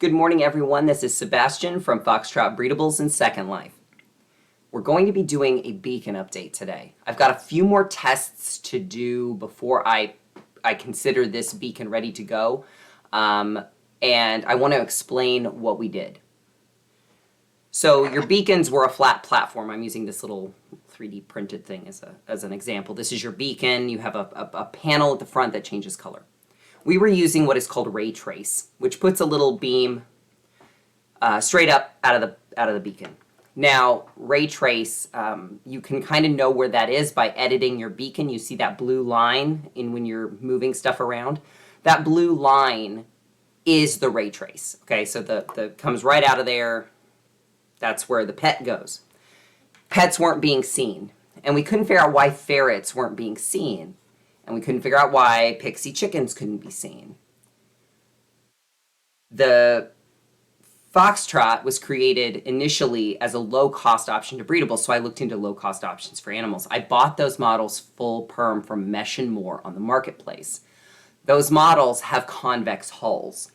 Good morning, everyone. This is Sebastian from Foxtrot Breedables and Second Life. We're going to be doing a beacon update today. I've got a few more tests to do before I consider this beacon ready to go, and I want to explain what we did. So your beacons were a flat platform. I'm using this little 3D printed thing as an example. This is your beacon. You have a panel at the front that changes color. We were using what is called ray trace, which puts a little beam straight up out of the beacon. Now, ray trace, you can kind of know where that is by editing your beacon. You see that blue line when you're moving stuff around. That blue line is the ray trace. Okay, so the comes right out of there. That's where the pet goes. Pets weren't being seen, and we couldn't figure out why ferrets weren't being seen. And we couldn't figure out why pixie chickens couldn't be seen. The Foxtrot was created initially as a low-cost option to breedable, so I looked into low-cost options for animals. I bought those models full perm from Mesh and More on the marketplace. Those models have convex hulls.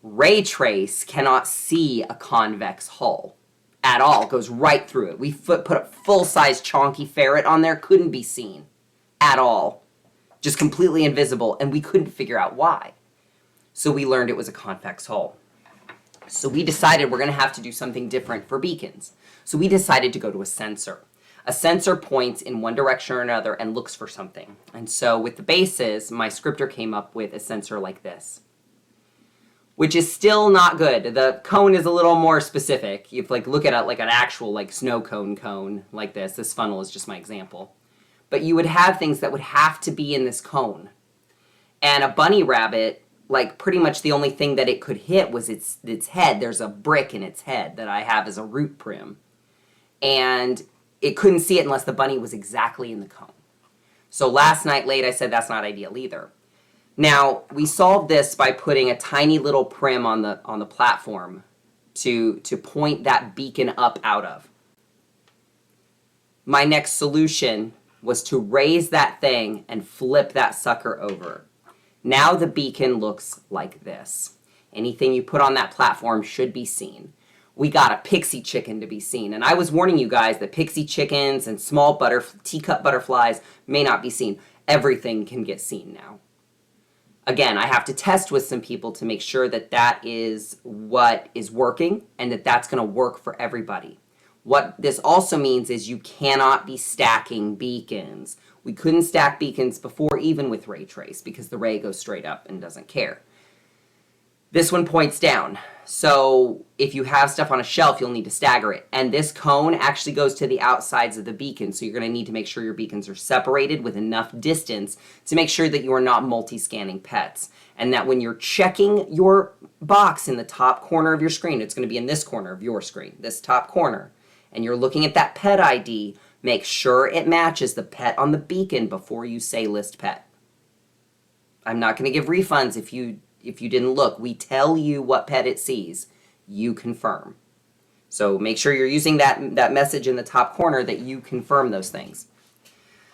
Ray trace cannot see a convex hull at all. It goes right through it. We put a full-size chonky ferret on there, couldn't be seen at all. Just completely invisible, and we couldn't figure out why. So we learned it was a convex hull. So we decided we're going to have to do something different for beacons. So we decided to go to a sensor. A sensor points in one direction or another and looks for something. And so with the bases, my scripter came up with a sensor like this, which is still not good. The cone is a little more specific. You look at it like an actual snow cone like this. This funnel is just my example. But you would have things that would have to be in this cone. And a bunny rabbit, pretty much the only thing that it could hit was its head. There's a brick in its head that I have as a root prim. And it couldn't see it unless the bunny was exactly in the cone. So last night late, I said that's not ideal either. Now, we solved this by putting a tiny little prim on the platform to point that beacon up out of. My next solution was to raise that thing and flip that sucker over. Now the beacon looks like this. Anything you put on that platform should be seen. We got a pixie chicken to be seen, and I was warning you guys that pixie chickens and small teacup butterflies may not be seen. Everything can get seen now. Again, I have to test with some people to make sure that that is what is working and that that's going to work for everybody. What this also means is you cannot be stacking beacons. We couldn't stack beacons before even with ray trace because the ray goes straight up and doesn't care. This one points down. So if you have stuff on a shelf, you'll need to stagger it. And this cone actually goes to the outsides of the beacon. So you're going to need to make sure your beacons are separated with enough distance to make sure that you are not multi-scanning pets. And that when you're checking your box in the top corner of your screen, it's going to be in this corner of your screen, this top corner, and you're looking at that pet ID, make sure it matches the pet on the beacon before you say list pet. I'm not going to give refunds if you didn't look. We tell you what pet it sees. You confirm. So make sure you're using that message in the top corner that you confirm those things.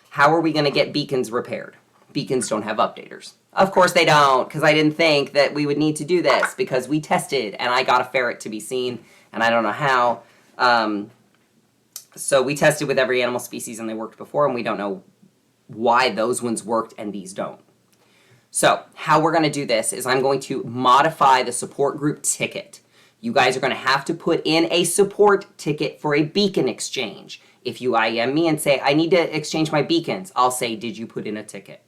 How are we going to get beacons repaired? Beacons don't have updaters. Of course they don't, because I didn't think that we would need to do this because we tested and I got a ferret to be seen and I don't know how. So we tested with every animal species and they worked before, and we don't know why those ones worked and these don't. So how we're going to do this is I'm going to modify the support group ticket. You guys are going to have to put in a support ticket for a beacon exchange. If you IM me and say, I need to exchange my beacons, I'll say, did you put in a ticket?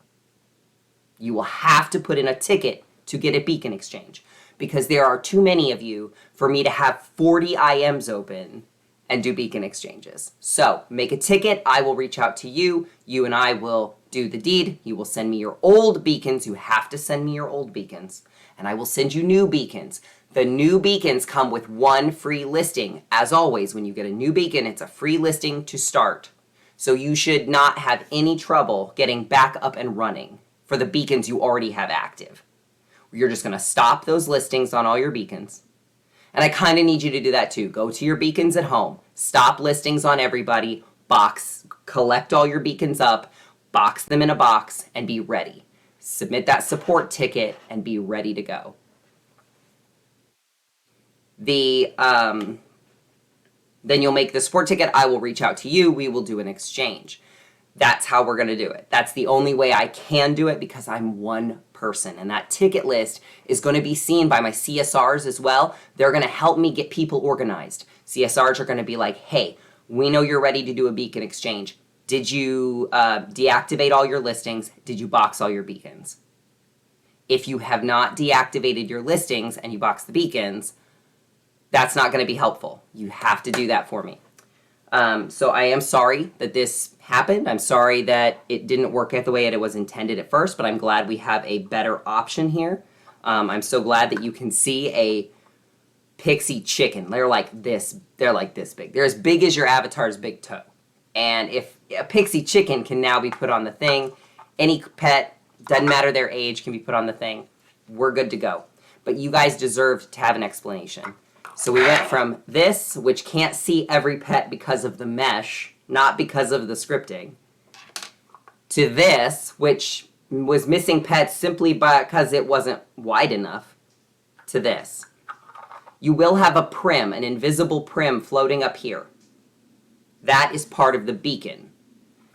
You will have to put in a ticket to get a beacon exchange because there are too many of you for me to have 40 IMs open and do beacon exchanges. So make a ticket. I will reach out to you. You and I will do the deed. You will send me your old beacons. You have to send me your old beacons. And I will send you new beacons. The new beacons come with one free listing. As always, when you get a new beacon, it's a free listing to start. So you should not have any trouble getting back up and running for the beacons you already have active. You're just going to stop those listings on all your beacons. And I kind of need you to do that too. Go to your beacons at home. Stop listings on everybody. Collect all your beacons up. Box them in a box and be ready. Submit that support ticket and be ready to go. then you'll make the support ticket. I will reach out to you. We will do an exchange. That's how we're going to do it. That's the only way I can do it because I'm one person. And that ticket list is going to be seen by my CSRs as well. They're going to help me get people organized. CSRs are going to be like, hey, we know you're ready to do a beacon exchange. Did you deactivate all your listings? Did you box all your beacons? If you have not deactivated your listings and you box the beacons, that's not going to be helpful. You have to do that for me. So I am sorry that this happened. I'm sorry that it didn't work out the way it was intended at first, but I'm glad we have a better option here. I'm so glad that you can see a pixie chicken. They're like this big. They're as big as your avatar's big toe. And if a pixie chicken can now be put on the thing, any pet, doesn't matter their age, can be put on the thing, we're good to go. But you guys deserve to have an explanation. So we went from this, which can't see every pet because of the mesh, not because of the scripting, to this, which was missing pets simply because it wasn't wide enough, to this. You will have a prim, an invisible prim floating up here. That is part of the beacon.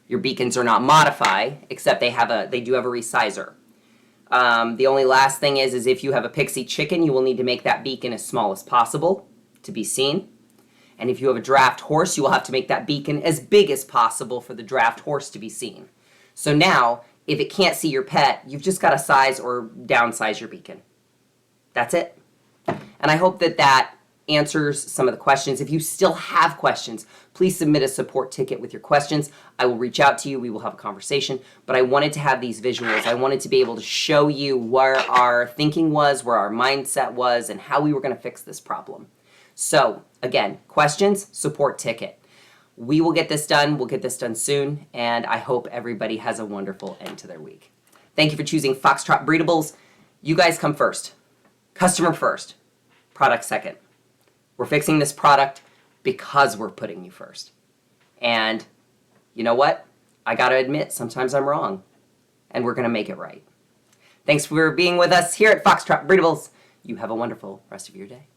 Your beacons are not modify, except they do have a resizer. The only last thing is if you have a pixie chicken, you will need to make that beacon as small as possible to be seen. And if you have a draft horse, you will have to make that beacon as big as possible for the draft horse to be seen. So now, if it can't see your pet, you've just got to size or downsize your beacon. That's it. And I hope that answers some of the questions. If you still have questions, please submit a support ticket with your questions. I will reach out to you. We will have a conversation. But I wanted to have these visuals. I wanted to be able to show you where our thinking was, where our mindset was, and how we were going to fix this problem. So, again, questions, support ticket. We will get this done. We'll get this done soon. And I hope everybody has a wonderful end to their week. Thank you for choosing Foxtrot Breedables. You guys come first. Customer first. Product second. We're fixing this product because we're putting you first. And you know what? I got to admit, sometimes I'm wrong. And we're going to make it right. Thanks for being with us here at Foxtrot Breedables. You have a wonderful rest of your day.